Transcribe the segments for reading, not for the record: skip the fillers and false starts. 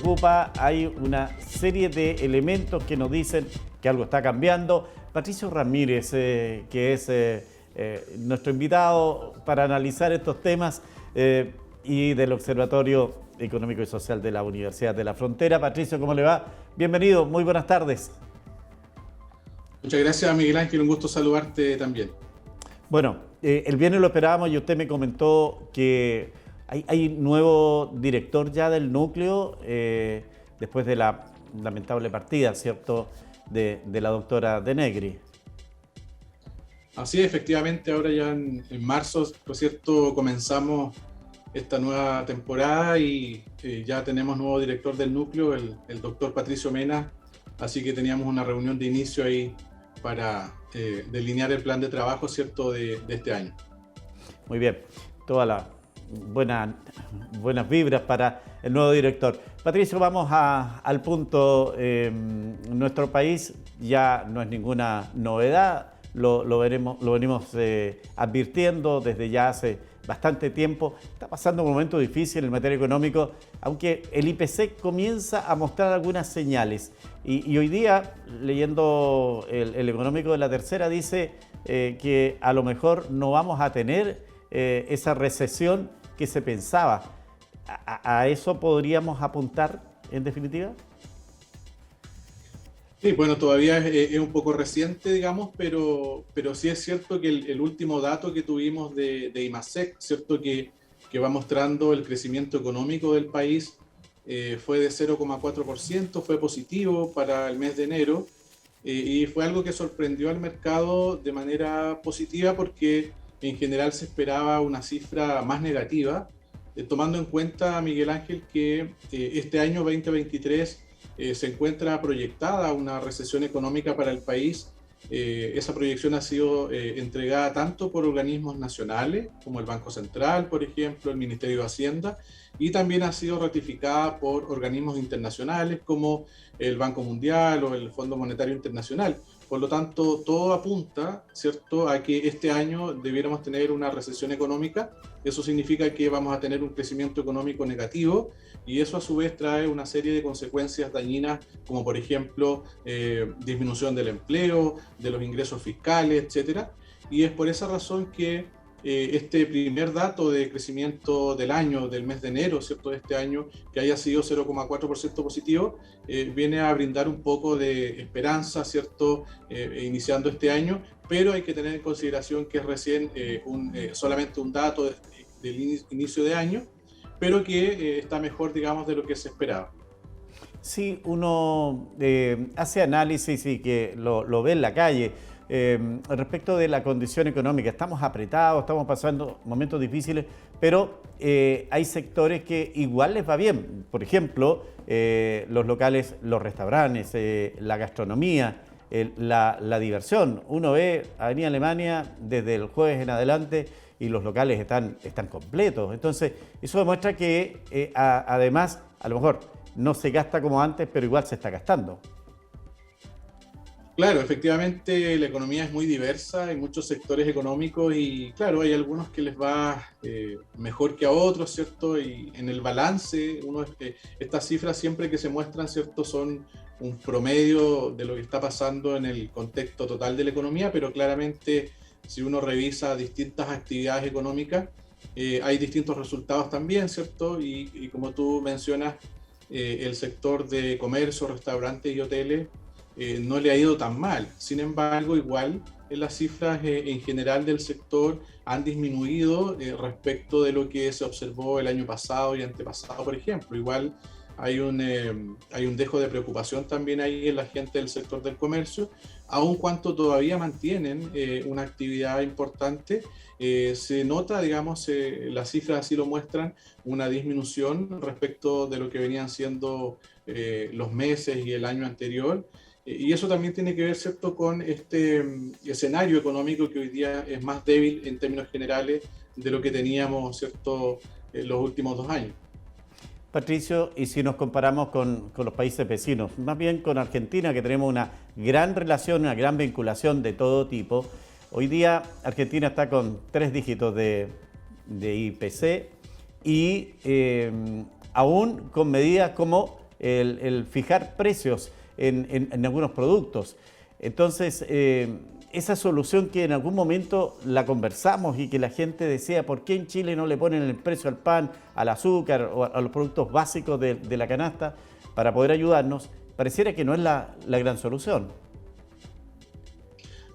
preocupa, hay una serie de elementos que nos dicen que algo está cambiando. Patricio Ramírez, que es nuestro invitado para analizar estos temas y del Observatorio Económico y Social de la Universidad de la Frontera. Patricio, ¿cómo le va? Bienvenido, muy buenas tardes. Muchas gracias, Miguel Ángel, un gusto saludarte también. Bueno, el viernes lo esperábamos y usted me comentó que hay nuevo director ya del núcleo después de la lamentable partida, ¿cierto?, de la doctora De Negri. Así es, efectivamente, ahora ya en marzo, por cierto, comenzamos esta nueva temporada y ya tenemos nuevo director del núcleo, el doctor Patricio Mena, así que teníamos una reunión de inicio ahí para delinear el plan de trabajo, ¿cierto?, de este año. Muy bien, todas las buenas vibras para el nuevo director. Patricio, vamos al punto. Nuestro país ya no es ninguna novedad, lo venimos advirtiendo desde ya hace bastante tiempo. Está pasando un momento difícil en materia económica, aunque el IPC comienza a mostrar algunas señales. Y hoy día, leyendo el económico de La Tercera, dice que a lo mejor no vamos a tener esa recesión que se pensaba. ¿A eso podríamos apuntar en definitiva? Sí, bueno, todavía es un poco reciente, digamos, pero sí es cierto que el último dato que tuvimos de IMASEC, cierto que va mostrando el crecimiento económico del país, fue de 0,4%, fue positivo para el mes de enero, y fue algo que sorprendió al mercado de manera positiva porque en general se esperaba una cifra más negativa, tomando en cuenta, Miguel Ángel, que este año 2023 se encuentra proyectada una recesión económica para el país. Esa proyección ha sido entregada tanto por organismos nacionales, como el Banco Central, por ejemplo, el Ministerio de Hacienda, y también ha sido ratificada por organismos internacionales como el Banco Mundial o el Fondo Monetario Internacional. Por lo tanto, todo apunta, ¿cierto?, a que este año debiéramos tener una recesión económica. Eso significa que vamos a tener un crecimiento económico negativo y eso a su vez trae una serie de consecuencias dañinas, como por ejemplo disminución del empleo, de los ingresos fiscales, etcétera. Y es por esa razón que este primer dato de crecimiento del año, del mes de enero, ¿cierto?, de este año, que haya sido 0,4% positivo, viene a brindar un poco de esperanza, ¿cierto?, iniciando este año, pero hay que tener en consideración que es recién solamente un dato del inicio de año, pero que está mejor, digamos, de lo que se esperaba. Sí, uno hace análisis y que lo ve en la calle. Respecto de la condición económica, estamos apretados, estamos pasando momentos difíciles, pero hay sectores que igual les va bien. Por ejemplo, los locales, los restaurantes, la gastronomía, la diversión. Uno ve Avenida Alemania desde el jueves en adelante y los locales están completos. Entonces, eso demuestra que además, a lo mejor no se gasta como antes, pero igual se está gastando. Claro, efectivamente la economía es muy diversa, hay muchos sectores económicos y claro, hay algunos que les va mejor que a otros, ¿cierto? Y en el balance, estas cifras siempre que se muestran, ¿cierto?, son un promedio de lo que está pasando en el contexto total de la economía, pero claramente si uno revisa distintas actividades económicas, hay distintos resultados también, ¿cierto? Y como tú mencionas, el sector de comercio, restaurantes y hoteles no le ha ido tan mal. Sin embargo, igual las cifras en general del sector han disminuido respecto de lo que se observó el año pasado y antepasado, por ejemplo. Igual hay un dejo de preocupación también ahí en la gente del sector del comercio, aun cuanto todavía mantienen una actividad importante. Se nota, digamos, las cifras así lo muestran, una disminución respecto de lo que venían siendo los meses y el año anterior. Y eso también tiene que ver, ¿cierto?, con este escenario económico que hoy día es más débil en términos generales de lo que teníamos, ¿cierto?, en los últimos 2 años. Patricio, y si nos comparamos con los países vecinos, más bien con Argentina, que tenemos una gran relación, una gran vinculación de todo tipo, hoy día Argentina está con 3 dígitos de IPC y aún con medidas como el fijar precios en algunos productos. Entonces, esa solución que en algún momento la conversamos y que la gente decía, ¿por qué en Chile no le ponen el precio al pan, al azúcar o a los productos básicos de la canasta para poder ayudarnos? Pareciera que no es la gran solución.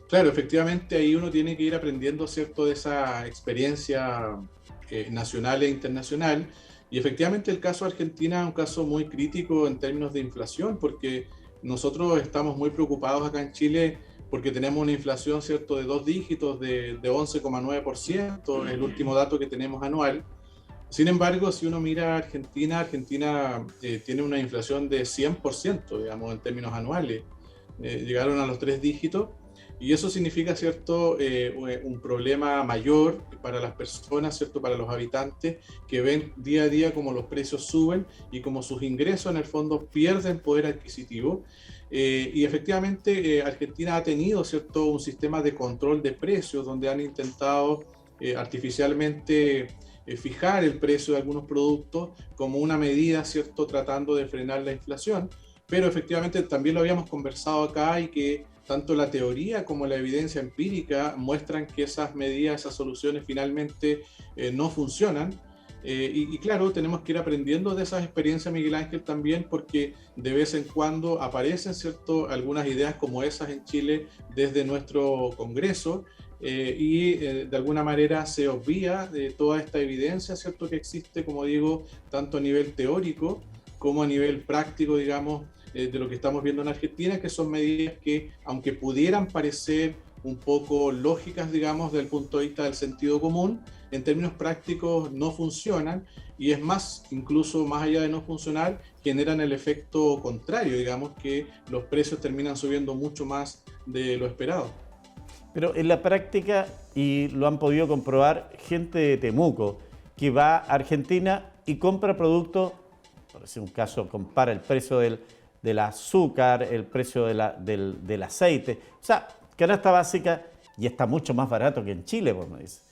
Claro, efectivamente ahí uno tiene que ir aprendiendo, ¿cierto?, de esa experiencia nacional e internacional. Y efectivamente el caso de Argentina es un caso muy crítico en términos de inflación, porque nosotros estamos muy preocupados acá en Chile porque tenemos una inflación, ¿cierto?, de 2 dígitos, de 11,9%, el último dato que tenemos anual. Sin embargo, si uno mira a Argentina, Argentina tiene una inflación de 100%, digamos, en términos anuales. Llegaron a los 3 dígitos. Y eso significa, ¿cierto?, un problema mayor para las personas, ¿cierto?, para los habitantes que ven día a día cómo los precios suben y cómo sus ingresos en el fondo pierden poder adquisitivo. Y efectivamente Argentina ha tenido, ¿cierto?, un sistema de control de precios donde han intentado artificialmente fijar el precio de algunos productos como una medida, ¿cierto?, tratando de frenar la inflación. Pero efectivamente también lo habíamos conversado acá y que tanto la teoría como la evidencia empírica muestran que esas medidas, esas soluciones finalmente no funcionan. Y claro, tenemos que ir aprendiendo de esas experiencias, Miguel Ángel, también, porque de vez en cuando aparecen, ¿cierto?, algunas ideas como esas en Chile desde nuestro Congreso, de alguna manera se obvia de toda esta evidencia, ¿cierto?, que existe, como digo, tanto a nivel teórico como a nivel práctico, digamos, de lo que estamos viendo en Argentina, que son medidas que, aunque pudieran parecer un poco lógicas, digamos, desde el punto de vista del sentido común, en términos prácticos no funcionan, y es más, incluso más allá de no funcionar, generan el efecto contrario, digamos, que los precios terminan subiendo mucho más de lo esperado. Pero en la práctica, y lo han podido comprobar gente de Temuco, que va a Argentina y compra productos, por decir un caso, compara el precio del azúcar, el precio del aceite, o sea, canasta básica, y está mucho más barato que en Chile, por me dice.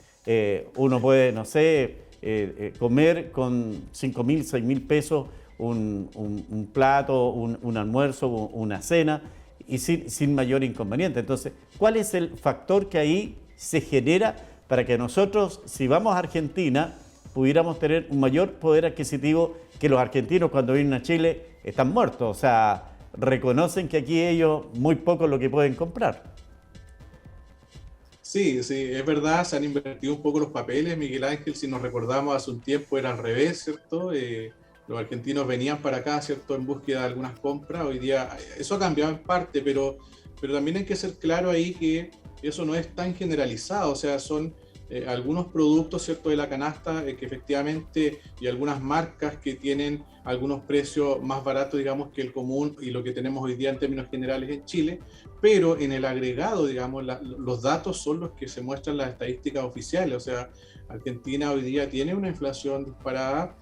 Uno puede, no sé, comer con 5.000, 6.000 pesos un plato, un almuerzo, una cena, y sin mayor inconveniente. Entonces, ¿cuál es el factor que ahí se genera para que nosotros, si vamos a Argentina, pudiéramos tener un mayor poder adquisitivo que los argentinos cuando vienen a Chile están muertos? O sea, reconocen que aquí ellos muy poco lo que pueden comprar. Sí, sí, es verdad, se han invertido un poco los papeles, Miguel Ángel, si nos recordamos hace un tiempo era al revés, ¿cierto? Los argentinos venían para acá, ¿cierto?, en búsqueda de algunas compras. Hoy día eso ha cambiado en parte, pero también hay que ser claro ahí que eso no es tan generalizado, o sea, son algunos productos, ¿cierto?, de la canasta que efectivamente, y algunas marcas que tienen algunos precios más baratos, digamos, que el común y lo que tenemos hoy día en términos generales en Chile, pero en el agregado, digamos, los datos son los que se muestran en las estadísticas oficiales. O sea, Argentina hoy día tiene una inflación disparada,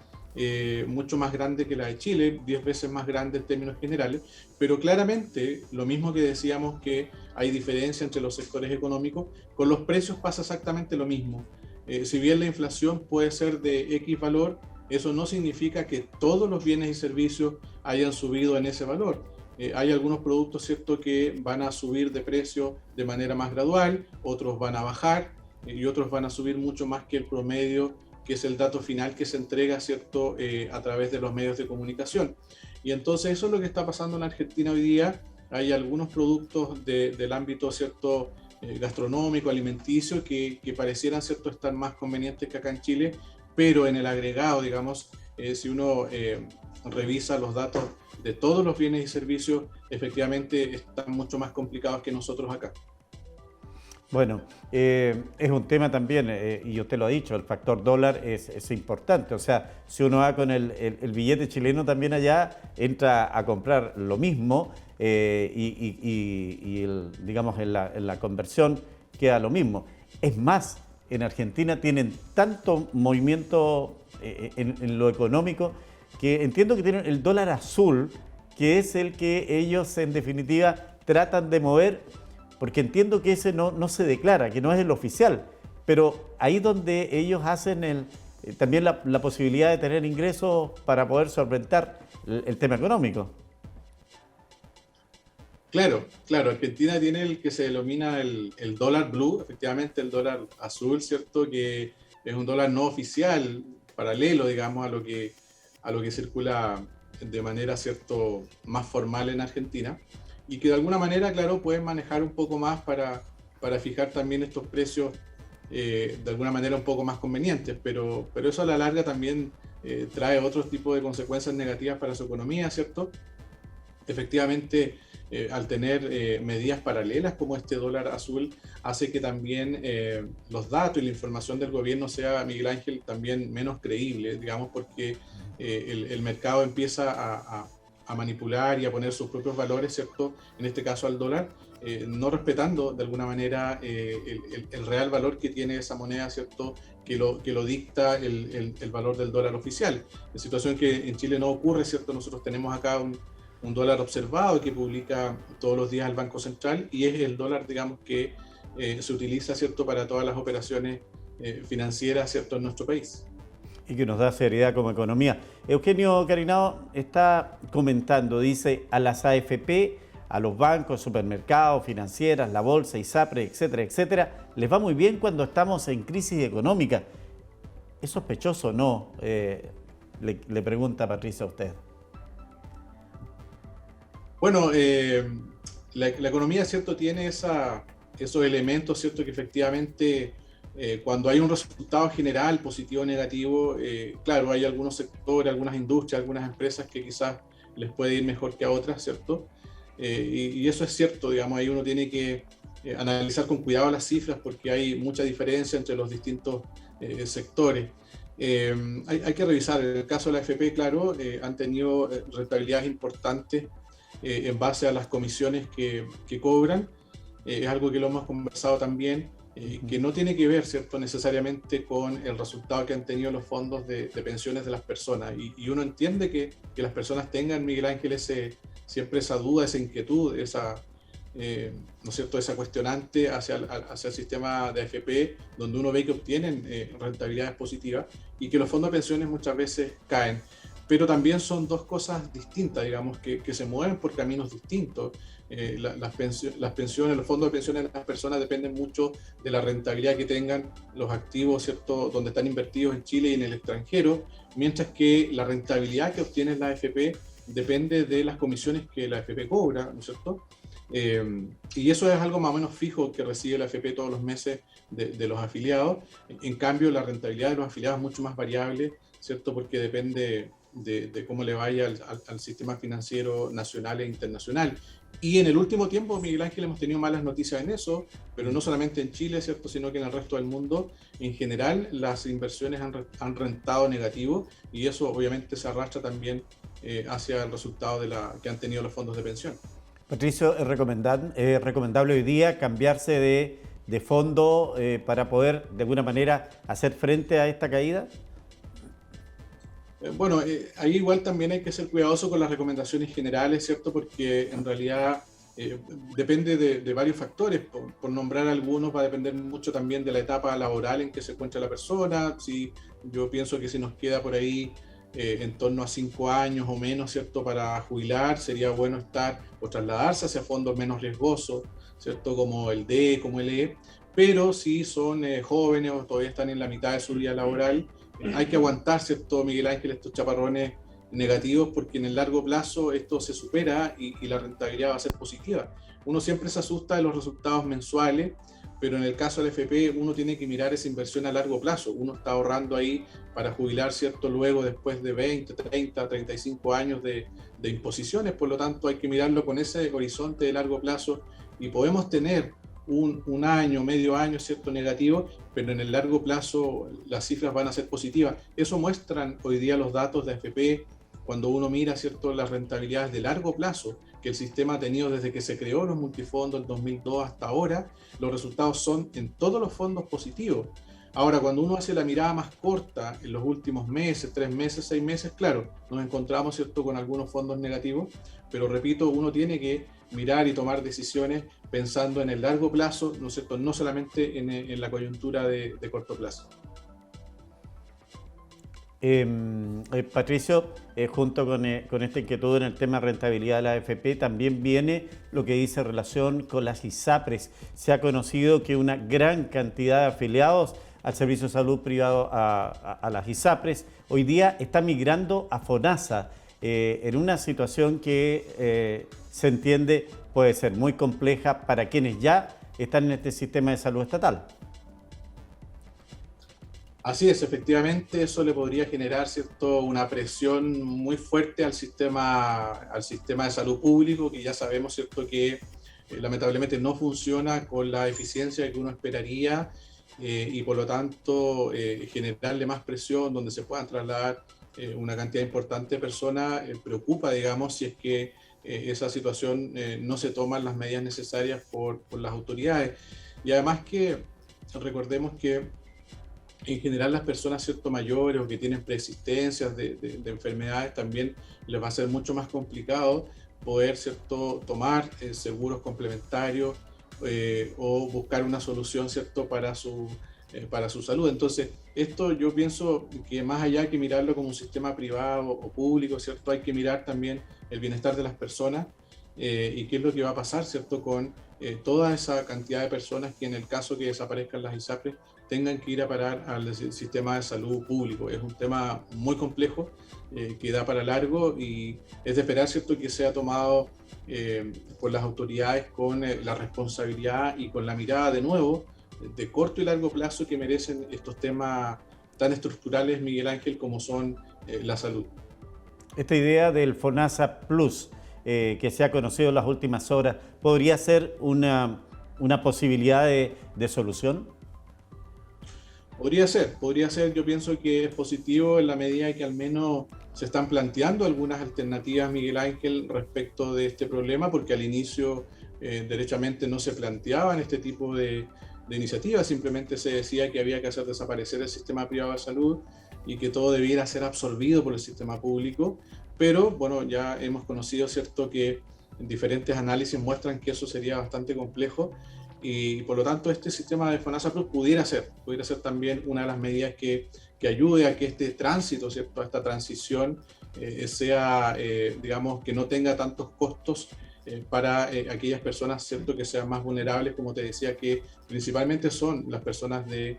mucho más grande que la de Chile, 10 veces más grande en términos generales, pero claramente, lo mismo que decíamos que hay diferencia entre los sectores económicos, con los precios pasa exactamente lo mismo. Si bien la inflación puede ser de X valor, eso no significa que todos los bienes y servicios hayan subido en ese valor. Hay algunos productos, ¿cierto?, que van a subir de precio de manera más gradual, otros van a bajar y otros van a subir mucho más que el promedio, que es el dato final que se entrega, ¿cierto?, a través de los medios de comunicación. Y entonces eso es lo que está pasando en Argentina hoy día. Hay algunos productos del ámbito, ¿cierto?, gastronómico, alimenticio, que parecieran, ¿cierto?, estar más convenientes que acá en Chile, pero en el agregado, digamos, si uno revisa los datos de todos los bienes y servicios, efectivamente están mucho más complicados que nosotros acá. Bueno, es un tema también, y usted lo ha dicho, el factor dólar es importante. O sea, si uno va con el billete chileno también allá, entra a comprar lo mismo digamos, en la conversión queda lo mismo. Es más, en Argentina tienen tanto movimiento en lo económico que entiendo que tienen el dólar azul, que es el que ellos en definitiva tratan de mover, porque entiendo que ese no se declara, que no es el oficial, pero ahí donde ellos hacen también la posibilidad de tener ingresos para poder solventar el tema económico. Claro, claro, Argentina tiene el que se denomina el dólar blue, efectivamente el dólar azul, ¿cierto? Que es un dólar no oficial, paralelo, digamos, a lo que circula de manera, ¿cierto?, más formal en Argentina, y que de alguna manera, claro, pueden manejar un poco más para fijar también estos precios de alguna manera un poco más convenientes, pero eso a la larga también trae otro tipo de consecuencias negativas para su economía, ¿cierto? Efectivamente, al tener medidas paralelas como este dólar azul, hace que también los datos y la información del gobierno sea, Miguel Ángel, también menos creíble, digamos, porque el mercado empieza a manipular y a poner sus propios valores, ¿cierto? En este caso al dólar, no respetando de alguna manera el real valor que tiene esa moneda, ¿cierto? Que lo dicta el valor del dólar oficial. En situación que en Chile no ocurre, ¿cierto? Nosotros tenemos acá un dólar observado que publica todos los días el Banco Central y es el dólar, digamos, que se utiliza, ¿cierto?, para todas las operaciones financieras, ¿cierto?, en nuestro país. Y que nos da seriedad como economía. Eugenio Carinao está comentando, dice, a las AFP, a los bancos, supermercados, financieras, la bolsa, ISAPRE, etcétera, etcétera, les va muy bien cuando estamos en crisis económica. ¿Es sospechoso o no? Le pregunta Patricia a usted. Bueno, la economía, ¿cierto?, tiene esos elementos, ¿cierto?, que efectivamente cuando hay un resultado general, positivo o negativo, claro, hay algunos sectores, algunas industrias, algunas empresas que quizás les puede ir mejor que a otras, ¿cierto? Y eso es cierto, digamos, ahí uno tiene que analizar con cuidado las cifras porque hay mucha diferencia entre los distintos sectores. Hay que revisar, en el caso de la AFP, claro, han tenido rentabilidades importantes en base a las comisiones que cobran. Es algo que lo hemos conversado también, que no tiene que ver, ¿cierto?, necesariamente con el resultado que han tenido los fondos de pensiones de las personas. Y uno entiende que las personas tengan, Miguel Ángel, siempre esa duda, esa inquietud, ¿no es cierto?, esa cuestionante hacia el sistema de AFP, donde uno ve que obtienen rentabilidades positivas y que los fondos de pensiones muchas veces caen. Pero también son dos cosas distintas, digamos, que se mueven por caminos distintos. Las pensiones, los fondos de pensiones de las personas dependen mucho de la rentabilidad que tengan los activos, ¿cierto?, donde están invertidos en Chile y en el extranjero, mientras que la rentabilidad que obtiene la AFP depende de las comisiones que la AFP cobra, ¿no es cierto? Y eso es algo más o menos fijo que recibe la AFP todos los meses de los afiliados. En cambio, la rentabilidad de los afiliados es mucho más variable, ¿cierto?, porque depende de cómo le vaya al sistema financiero nacional e internacional. Y en el último tiempo, Miguel Ángel, hemos tenido malas noticias en eso, pero no solamente en Chile, ¿cierto?, sino que en el resto del mundo. En general, las inversiones han rentado negativo y eso obviamente se arrastra también hacia el resultado que han tenido los fondos de pensión. Patricio, ¿es recomendable hoy día cambiarse de fondo para poder, de alguna manera, hacer frente a esta caída? Bueno, ahí igual también hay que ser cuidadoso con las recomendaciones generales, ¿cierto? Porque en realidad depende de varios factores. Por nombrar algunos, va a depender mucho también de la etapa laboral en que se encuentra la persona. Si yo pienso que si nos queda por ahí en torno a 5 años o menos, ¿cierto?, para jubilar, sería bueno estar o trasladarse hacia fondos menos riesgosos, ¿cierto?, como el D, como el E. Pero si son jóvenes o todavía están en la mitad de su vida laboral, hay que aguantar, ¿cierto, Miguel Ángel, estos chaparrones negativos porque en el largo plazo esto se supera y la rentabilidad va a ser positiva. Uno siempre se asusta de los resultados mensuales, pero en el caso del FP uno tiene que mirar esa inversión a largo plazo. Uno está ahorrando ahí para jubilar, ¿cierto?, luego después de 20, 30, 35 años de imposiciones, por lo tanto hay que mirarlo con ese horizonte de largo plazo y podemos tener un año, medio año, ¿cierto?, negativo, pero en el largo plazo las cifras van a ser positivas. Eso muestran hoy día los datos de AFP cuando uno mira, ¿cierto?, las rentabilidades de largo plazo que el sistema ha tenido desde que se creó los multifondos en 2002 hasta ahora. Los resultados son en todos los fondos positivos. Ahora, cuando uno hace la mirada más corta en los últimos meses, 3 meses, 6 meses, claro, nos encontramos, ¿cierto?, con algunos fondos negativos, pero repito, uno tiene que mirar y tomar decisiones pensando en el largo plazo, ¿no es cierto?, no solamente en la coyuntura de corto plazo. Patricio, junto con esta inquietud en el tema de rentabilidad de la AFP, también viene lo que dice en relación con las ISAPRES. Se ha conocido que una gran cantidad de afiliados al Servicio de Salud Privado a las ISAPRES hoy día está migrando a FONASA, en una situación que se entiende puede ser muy compleja para quienes ya están en este sistema de salud estatal. Así es, efectivamente, eso le podría generar, ¿cierto?, una presión muy fuerte al sistema de salud público, que ya sabemos, ¿cierto?, que lamentablemente no funciona con la eficiencia que uno esperaría, y por lo tanto generarle más presión donde se puedan trasladar una cantidad importante de personas preocupa, digamos, si es que esa situación no se toman las medidas necesarias por las autoridades. Y además que recordemos que en general las personas, ¿cierto?, mayores o que tienen preexistencias de enfermedades, también les va a ser mucho más complicado poder, ¿cierto?, tomar seguros complementarios o buscar una solución, ¿cierto?, para su salud. Entonces, esto yo pienso que más allá que mirarlo como un sistema privado o público, ¿cierto?, hay que mirar también el bienestar de las personas y qué es lo que va a pasar, ¿cierto?, con toda esa cantidad de personas que en el caso que desaparezcan las ISAPRES tengan que ir a parar al sistema de salud público. Es un tema muy complejo que da para largo y es de esperar, ¿cierto?, que sea tomado por las autoridades con la responsabilidad y con la mirada de nuevo de corto y largo plazo que merecen estos temas tan estructurales, Miguel Ángel, como son la salud. Esta idea del FONASA Plus, que se ha conocido en las últimas horas, ¿podría ser una posibilidad de solución? Podría ser, yo pienso que es positivo en la medida que al menos se están planteando algunas alternativas, Miguel Ángel, respecto de este problema, porque al inicio derechamente no se planteaban este tipo de iniciativas, simplemente se decía que había que hacer desaparecer el sistema privado de salud y que todo debiera ser absorbido por el sistema público, pero bueno, ya hemos conocido, ¿cierto?, que diferentes análisis muestran que eso sería bastante complejo y por lo tanto este sistema de FONASA Plus pudiera ser también una de las medidas que ayude a que este tránsito, ¿cierto?, a esta transición sea, digamos, que no tenga tantos costos para aquellas personas, ¿cierto?, que sean más vulnerables, como te decía, que principalmente son las personas de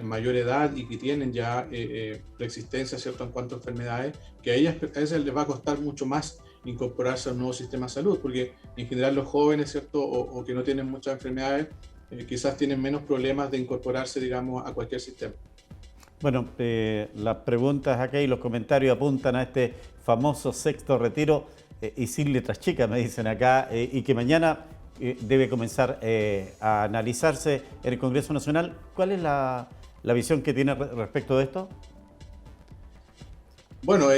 mayor edad y que tienen ya preexistencia, ¿cierto?, en cuanto a enfermedades, que a ellas les va a costar mucho más incorporarse al nuevo sistema de salud, porque en general los jóvenes, ¿cierto?, o que no tienen muchas enfermedades, quizás tienen menos problemas de incorporarse, digamos, a cualquier sistema. Bueno, las preguntas acá y los comentarios apuntan a este famoso sexto retiro y sin letras chicas, me dicen acá, y que mañana debe comenzar a analizarse en el Congreso Nacional. ¿Cuál es la visión que tiene respecto de esto? Bueno,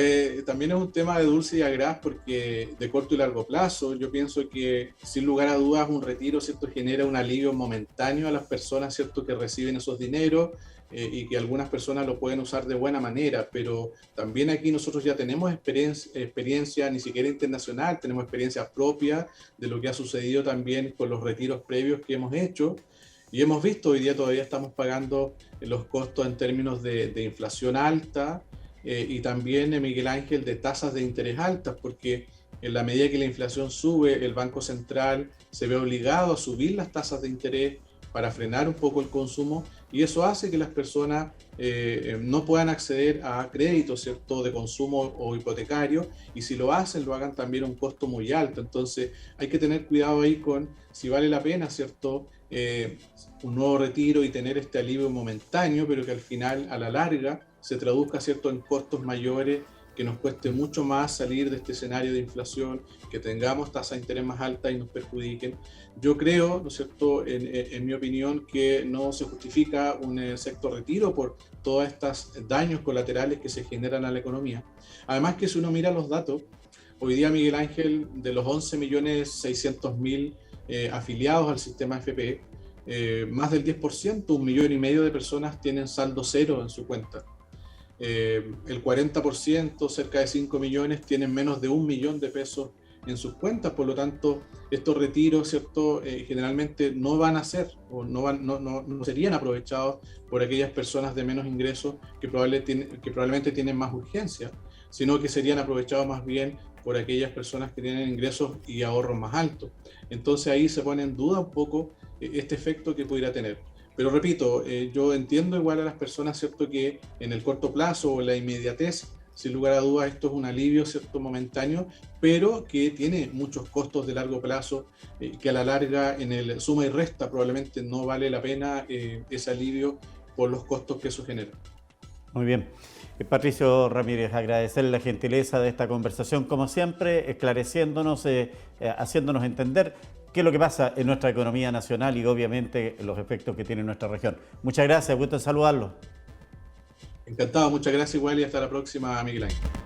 también es un tema de dulce y agraz porque de corto y largo plazo, yo pienso que sin lugar a dudas un retiro, ¿cierto?, genera un alivio momentáneo a las personas, ¿cierto?, que reciben esos dineros y que algunas personas lo pueden usar de buena manera, pero también aquí nosotros ya tenemos experiencia ni siquiera internacional, tenemos experiencia propia de lo que ha sucedido también con los retiros previos que hemos hecho y hemos visto, hoy día todavía estamos pagando los costos en términos de inflación alta, y también, Miguel Ángel, de tasas de interés altas, porque en la medida que la inflación sube, el Banco Central se ve obligado a subir las tasas de interés para frenar un poco el consumo y eso hace que las personas no puedan acceder a créditos, ¿cierto?, de consumo o hipotecario y si lo hacen, lo hagan también a un costo muy alto. Entonces hay que tener cuidado ahí con si vale la pena, ¿cierto?, un nuevo retiro y tener este alivio momentáneo, pero que al final, a la larga, se traduzca, ¿cierto?, en costos mayores, que nos cueste mucho más salir de este escenario de inflación, que tengamos tasas de interés más altas y nos perjudiquen. Yo creo, ¿no es cierto?, en mi opinión, que no se justifica un sexto retiro por todos estos daños colaterales que se generan a la economía. Además que si uno mira los datos, hoy día, Miguel Ángel, de los 11.600.000 afiliados al sistema AFP, más del 10%, 1,5 millones de personas tienen saldo cero en su cuenta. El 40%, cerca de 5 millones, tienen menos de 1 millón de pesos en sus cuentas. Por lo tanto, estos retiros, ¿cierto? Generalmente no van a ser o no serían aprovechados por aquellas personas de menos ingresos que probablemente tienen más urgencia, sino que serían aprovechados más bien por aquellas personas que tienen ingresos y ahorros más altos. Entonces ahí se pone en duda un poco este efecto que pudiera tener. Pero repito, yo entiendo igual a las personas, ¿cierto?, que en el corto plazo o la inmediatez, sin lugar a dudas, esto es un alivio, ¿cierto?, momentáneo, pero que tiene muchos costos de largo plazo, que a la larga, en el suma y resta, probablemente no vale la pena ese alivio por los costos que eso genera. Muy bien. Patricio Ramírez, agradecerle la gentileza de esta conversación, como siempre, esclareciéndonos, haciéndonos entender qué es lo que pasa en nuestra economía nacional y obviamente los efectos que tiene en nuestra región. Muchas gracias, gusto en saludarlo. Encantado, muchas gracias igual y hasta la próxima, Miguel Ángel.